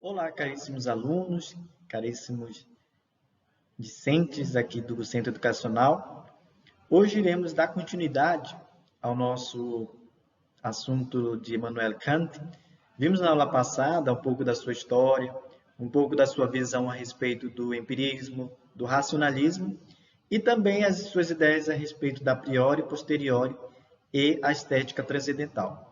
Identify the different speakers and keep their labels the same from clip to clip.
Speaker 1: Olá, caríssimos alunos, caríssimos discentes aqui do Centro Educacional. Hoje iremos dar continuidade ao nosso assunto de Immanuel Kant. Vimos na aula passada um pouco da sua história, um pouco da sua visão a respeito do empirismo, do racionalismo e também as suas ideias a respeito da priori, posteriori e a estética transcendental.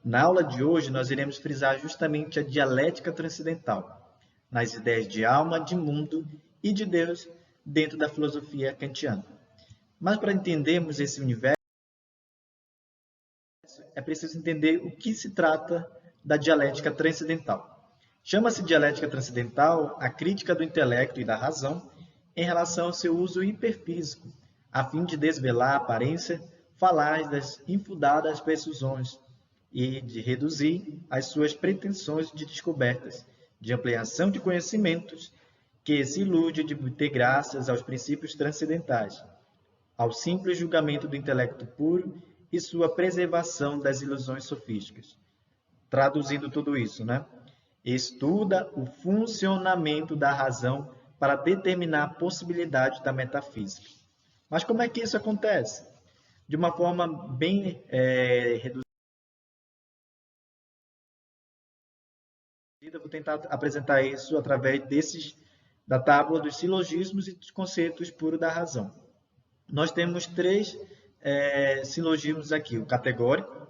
Speaker 1: Na aula de hoje, nós iremos frisar justamente a dialética transcendental, nas ideias de alma, de mundo e de Deus dentro da filosofia kantiana. Mas para entendermos esse universo, é preciso entender o que se trata da dialética transcendental. Chama-se dialética transcendental a crítica do intelecto e da razão em relação ao seu uso hiperfísico, a fim de desvelar a aparência falaz das infundadas presunções e de reduzir as suas pretensões de descobertas, de ampliação de conhecimentos, que se ilude de ter graças aos princípios transcendentais, ao simples julgamento do intelecto puro e sua preservação das ilusões sofísticas. Traduzindo tudo isso, né? Estuda o funcionamento da razão para determinar a possibilidade da metafísica. Mas como é que isso acontece? De uma forma bem reduzida. Eu vou tentar apresentar isso através da tábua dos silogismos e dos conceitos puros da razão. Nós temos três silogismos aqui: o categórico,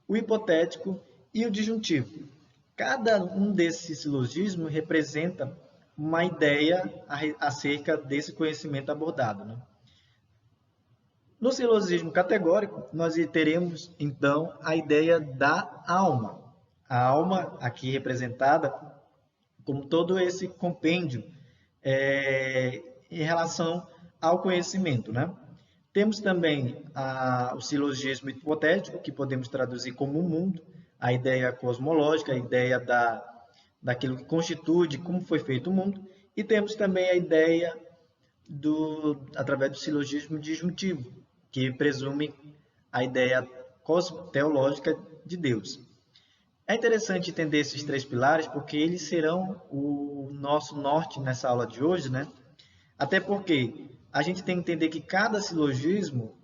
Speaker 1: o hipotético e o disjuntivo. Cada um desses silogismos representa uma ideia acerca desse conhecimento abordado, né? No silogismo categórico, nós teremos, então, a ideia da alma. A alma, aqui representada como todo esse compêndio em relação ao conhecimento, né? Temos também o silogismo hipotético, que podemos traduzir como o mundo, a ideia cosmológica, a ideia daquilo que constitui, de como foi feito o mundo, e temos também a ideia através do silogismo disjuntivo, que presume a ideia teológica de Deus. É interessante entender esses três pilares porque eles serão o nosso norte nessa aula de hoje, né? Até porque a gente tem que entender que cada silogismo,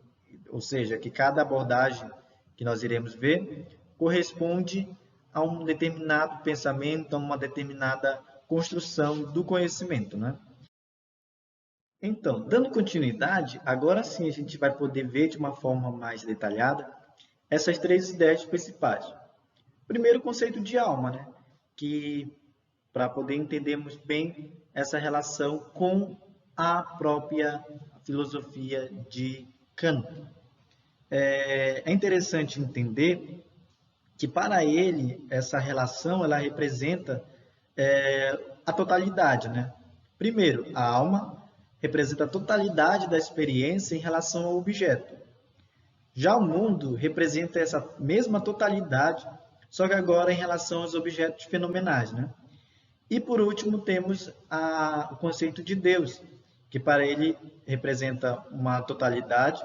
Speaker 1: ou seja, que cada abordagem que nós iremos ver, corresponde a um determinado pensamento, a uma determinada construção do conhecimento, né? Então, dando continuidade, agora sim a gente vai poder ver de uma forma mais detalhada essas três ideias principais. Primeiro, o conceito de alma, né? Que para poder entendermos bem essa relação com a própria filosofia de Kant. É interessante entender que para ele essa relação ela representa a totalidade, né? Primeiro, a alma representa a totalidade da experiência em relação ao objeto. Já o mundo representa essa mesma totalidade, só que agora em relação aos objetos fenomenais, né? E por último temos o conceito de Deus, que para ele representa uma totalidade,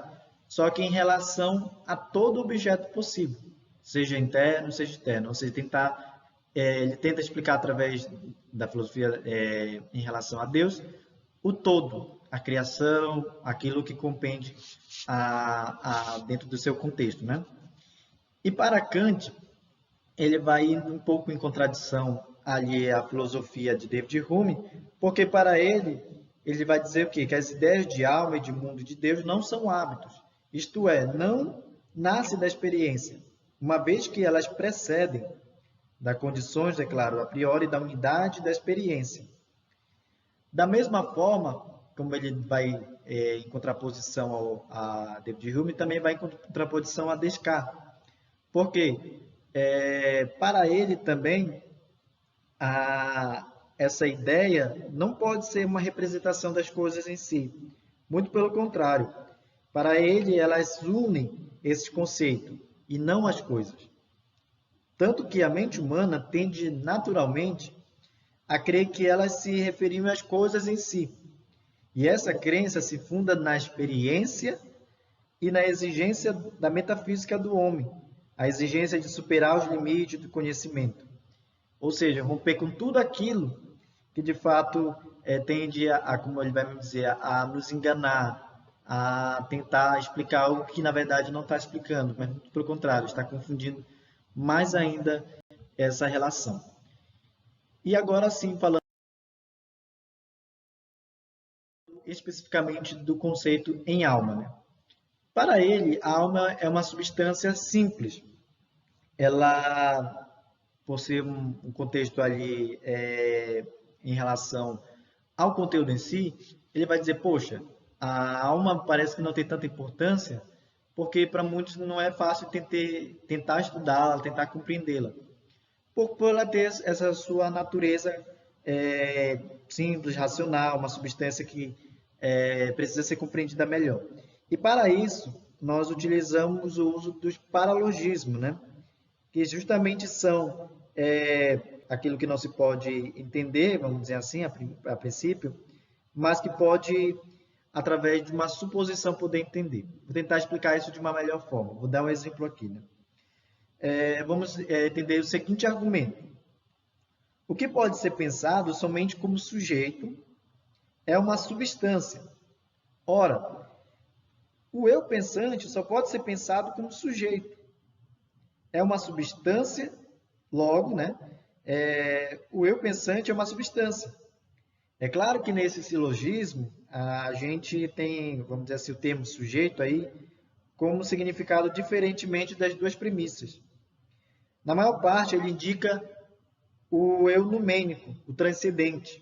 Speaker 1: só que em relação a todo objeto possível, seja interno, seja externo. Ou seja, ele tenta explicar através da filosofia em relação a Deus o todo, a criação, aquilo que compende dentro do seu contexto, né? E para Kant, ele vai indo um pouco em contradição ali à filosofia de David Hume, porque para ele vai dizer o quê? Que as ideias de alma e de mundo de Deus não são hábitos, isto é, não nasce da experiência, uma vez que elas precedem das condições, é claro, a priori da unidade da experiência. Da mesma forma, como ele vai em contraposição a David Hume, também vai em contraposição a Descartes. Porque para ele também essa ideia não pode ser uma representação das coisas em si. Muito pelo contrário. Para ele, elas unem esse conceito e não as coisas. Tanto que a mente humana tende naturalmente a crer que elas se referiam às coisas em si. E essa crença se funda na experiência e na exigência da metafísica do homem, a exigência de superar os limites do conhecimento. Ou seja, romper com tudo aquilo que de fato tende como ele vai me dizer, a nos enganar, a tentar explicar algo que na verdade não está explicando, mas pelo contrário, está confundindo mais ainda essa relação. E agora sim, falando especificamente do conceito em alma, né? Para ele, a alma é uma substância simples. Ela, por ser um contexto ali em relação ao conteúdo em si, ele vai dizer, poxa, a alma parece que não tem tanta importância, porque para muitos não é fácil tentar estudá-la, tentar compreendê-la, por ela ter essa sua natureza simples, racional, uma substância que precisa ser compreendida melhor. E para isso, nós utilizamos o uso dos paralogismos, né? Que justamente são aquilo que não se pode entender, vamos dizer assim, a princípio, mas que pode, através de uma suposição, poder entender. Vou tentar explicar isso de uma melhor forma. Vou dar um exemplo aqui. Né? Vamos entender o seguinte argumento. O que pode ser pensado somente como sujeito é uma substância. Ora, o eu pensante só pode ser pensado como sujeito. É uma substância, logo, né? O eu pensante é uma substância. É claro que nesse silogismo a gente tem, vamos dizer assim, o termo sujeito aí como significado diferentemente das duas premissas. Na maior parte ele indica o eu numênico, o transcendente,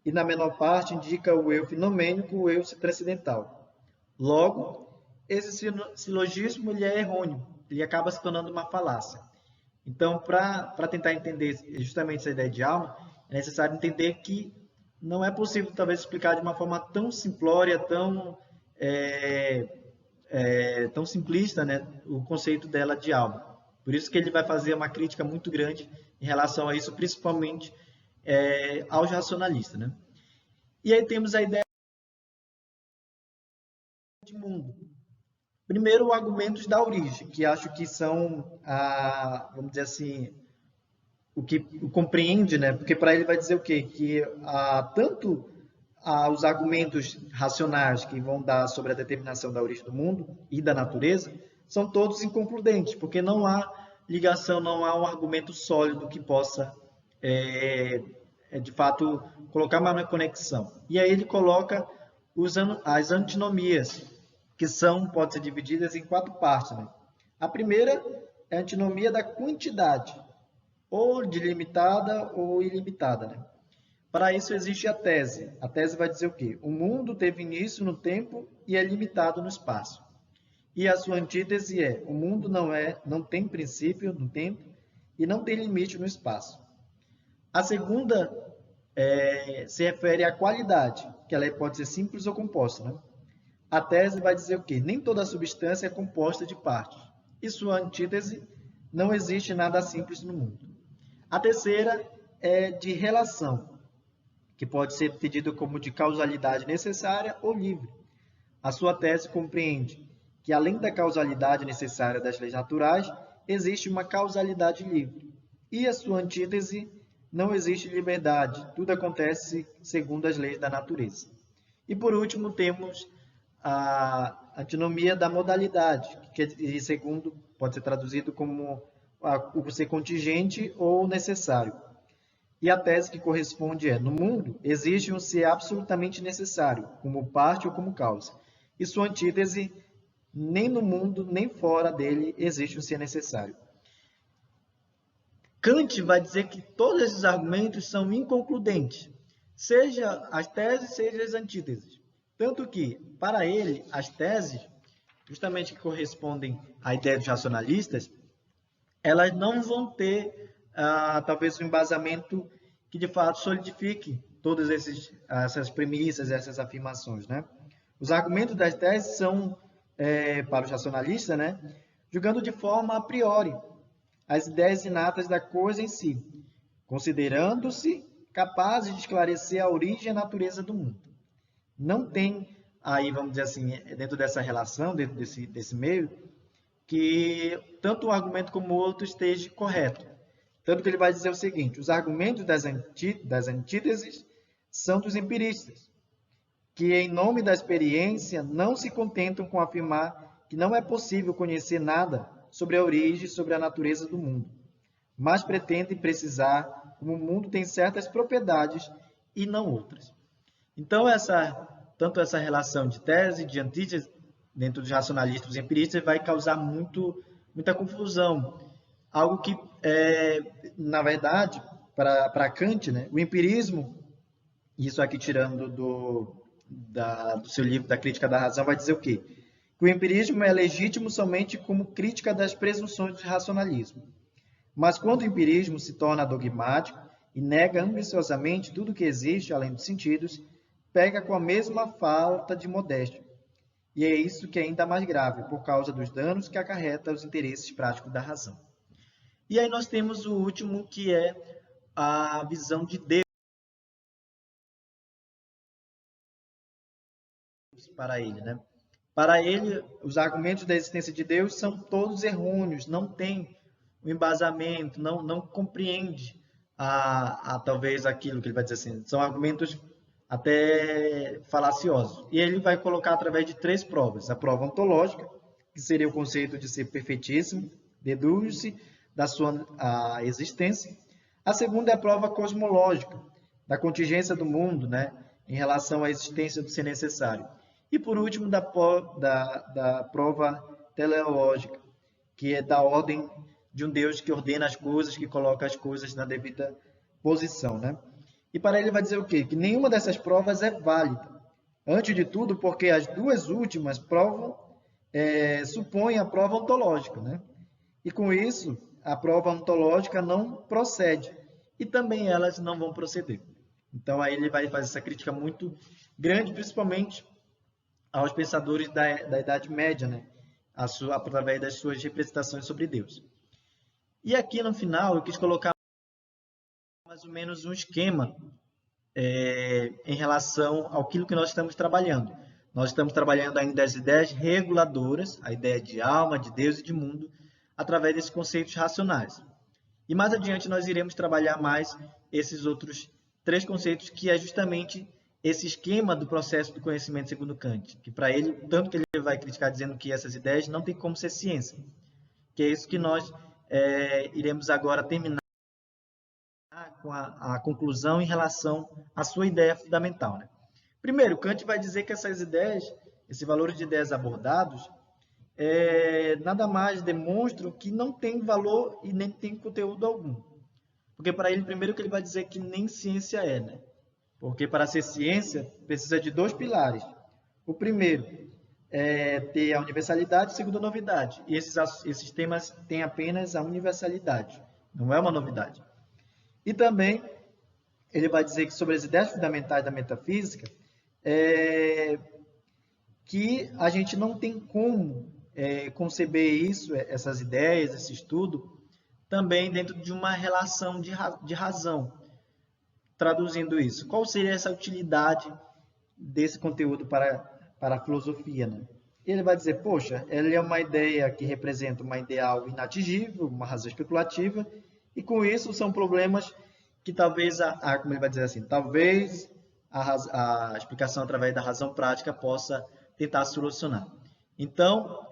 Speaker 1: e na menor parte indica o eu finomênico, o eu transcendental. Logo, esse silogismo ele é errôneo, ele acaba se tornando uma falácia. Então, para tentar entender justamente essa ideia de alma, é necessário entender que não é possível, talvez, explicar de uma forma tão simplória, tão simplista, né, o conceito dela de alma. Por isso que ele vai fazer uma crítica muito grande em relação a isso, principalmente aos racionalistas. Né? E aí temos a ideia de mundo. Primeiro, argumentos da origem, que acho que são, vamos dizer assim, o que compreende, né? Porque para ele vai dizer o quê? Que tanto os argumentos racionais que vão dar sobre a determinação da origem do mundo e da natureza são todos inconcludentes, porque não há ligação, não há um argumento sólido que possa, de fato, colocar uma conexão. E aí ele coloca as antinomias, que podem ser divididas em 4 partes. Né? A primeira é a antinomia da quantidade, ou de limitada ou ilimitada. Né? Para isso existe a tese. A tese vai dizer o quê? O mundo teve início no tempo e é limitado no espaço. E a sua antítese é: o mundo não tem princípio no tempo e não tem limite no espaço. A segunda se refere à qualidade, que ela pode ser simples ou composta. Né? A tese vai dizer o quê? Nem toda substância é composta de partes. E sua antítese: não existe nada simples no mundo. A terceira é de relação, que pode ser entendido como de causalidade necessária ou livre. A sua tese compreende que, além da causalidade necessária das leis naturais, existe uma causalidade livre. E a sua antítese: não existe liberdade, tudo acontece segundo as leis da natureza. E por último, temos a antinomia da modalidade, que segundo pode ser traduzido como o ser contingente ou necessário. E a tese que corresponde é: no mundo existe um ser absolutamente necessário, como parte ou como causa. E sua antítese: nem no mundo, nem fora dele existe um ser necessário. Kant vai dizer que todos esses argumentos são inconcludentes, seja as teses, seja as antíteses. Tanto que, para ele, as teses, justamente que correspondem à ideia dos racionalistas, elas não vão ter, talvez, um embasamento que, de fato, solidifique todas essas premissas, essas afirmações. Né? Os argumentos das teses são, para os racionalistas, né, julgando de forma a priori as ideias inatas da coisa em si, considerando-se capazes de esclarecer a origem e a natureza do mundo. Não tem, aí vamos dizer assim, dentro dessa relação, dentro desse meio, que tanto um argumento como o outro esteja correto. Tanto que ele vai dizer o seguinte: os argumentos das antíteses são dos empiristas, que, em nome da experiência, não se contentam com afirmar que não é possível conhecer nada sobre a origem e sobre a natureza do mundo, mas pretendem precisar como o mundo tem certas propriedades e não outras. Então, tanto essa relação de tese e de antítese dentro dos racionalistas e empiristas vai causar muita confusão. Algo que, na verdade, para Kant, né, o empirismo, isso aqui tirando do seu livro da Crítica da Razão, vai dizer o quê? Que o empirismo é legítimo somente como crítica das presunções do racionalismo. Mas quando o empirismo se torna dogmático e nega ambiciosamente tudo que existe além dos sentidos, pega com a mesma falta de modéstia. E é isso que é ainda mais grave, por causa dos danos que acarreta os interesses práticos da razão. E aí nós temos o último, que é a visão de Deus para ele, né? Para ele, os argumentos da existência de Deus são todos errôneos, não tem um embasamento, não compreende talvez aquilo que ele vai dizer assim. São argumentos até falaciosos. E ele vai colocar através de 3 provas. A prova ontológica, que seria o conceito de ser perfeitíssimo, deduz-se da sua existência. A segunda é a prova cosmológica, da contingência do mundo, né, em relação à existência do ser necessário. E, por último, da prova teleológica, que é da ordem de um Deus que ordena as coisas, que coloca as coisas na devida posição, né? E para ele vai dizer o quê? Que nenhuma dessas provas é válida. Antes de tudo, porque as 2 últimas supõem a prova ontológica, né? E com isso, a prova ontológica não procede. E também elas não vão proceder. Então, aí ele vai fazer essa crítica muito grande, principalmente aos pensadores da Idade Média, né? Através das suas representações sobre Deus. E aqui no final eu quis colocar mais ou menos um esquema em relação àquilo que nós estamos trabalhando. Nós estamos trabalhando ainda as ideias reguladoras, a ideia de alma, de Deus e de mundo, através desses conceitos racionais. E mais adiante nós iremos trabalhar mais esses outros 3 conceitos, que é justamente esse esquema do processo do conhecimento segundo Kant, que para ele, tanto que ele vai criticar dizendo que essas ideias não têm como ser ciência, que é isso que nós iremos agora terminar com a conclusão em relação à sua ideia fundamental, né? Primeiro, Kant vai dizer que essas ideias, esses valores de ideias abordados, nada mais demonstram que não tem valor e nem tem conteúdo algum. Porque para ele, primeiro que ele vai dizer que nem ciência é, né? Porque para ser ciência, precisa de 2 pilares. O primeiro é ter a universalidade, o segundo a novidade. E esses temas têm apenas a universalidade, não é uma novidade. E também ele vai dizer que sobre as ideias fundamentais da metafísica, que a gente não tem como conceber isso, essas ideias, esse estudo, também dentro de uma relação de razão. Traduzindo isso, qual seria essa utilidade desse conteúdo para a filosofia, né? Ele vai dizer, poxa, ela é uma ideia que representa uma ideal inatingível, uma razão especulativa, e com isso são problemas que talvez, como ele vai dizer assim, talvez a explicação através da razão prática possa tentar solucionar. Então,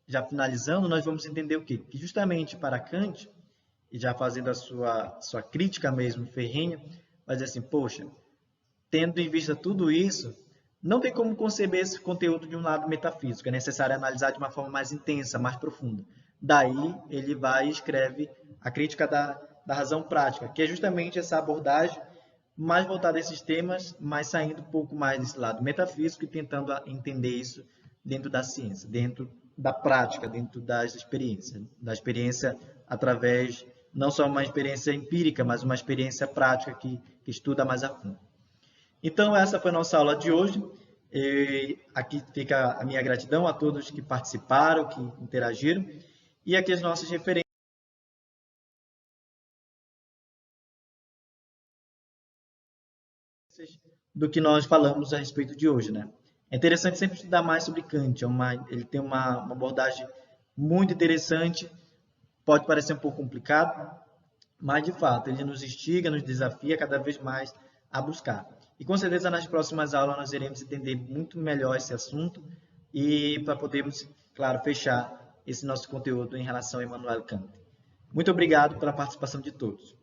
Speaker 1: já finalizando, nós vamos entender o quê? Que justamente para Kant, e já fazendo a sua crítica mesmo ferrenha, vai dizer assim, poxa, tendo em vista tudo isso, não tem como conceber esse conteúdo de um lado metafísico, é necessário analisar de uma forma mais intensa, mais profunda. Daí, ele vai e escreve a crítica da razão prática, que é justamente essa abordagem mais voltada a esses temas, mas saindo um pouco mais desse lado metafísico e tentando entender isso dentro da ciência, dentro da prática, dentro da experiência através, não só uma experiência empírica, mas uma experiência prática que estuda mais a fundo. Então, essa foi a nossa aula de hoje. Aqui fica a minha gratidão a todos que participaram, que interagiram, e aqui as nossas referências do que nós falamos a respeito de hoje, né? É interessante sempre estudar mais sobre Kant, ele tem uma abordagem muito interessante, pode parecer um pouco complicado, mas de fato ele nos instiga, nos desafia cada vez mais a buscar. E com certeza nas próximas aulas nós iremos entender muito melhor esse assunto e para podermos, claro, fechar esse nosso conteúdo em relação a Immanuel Kant. Muito obrigado pela participação de todos.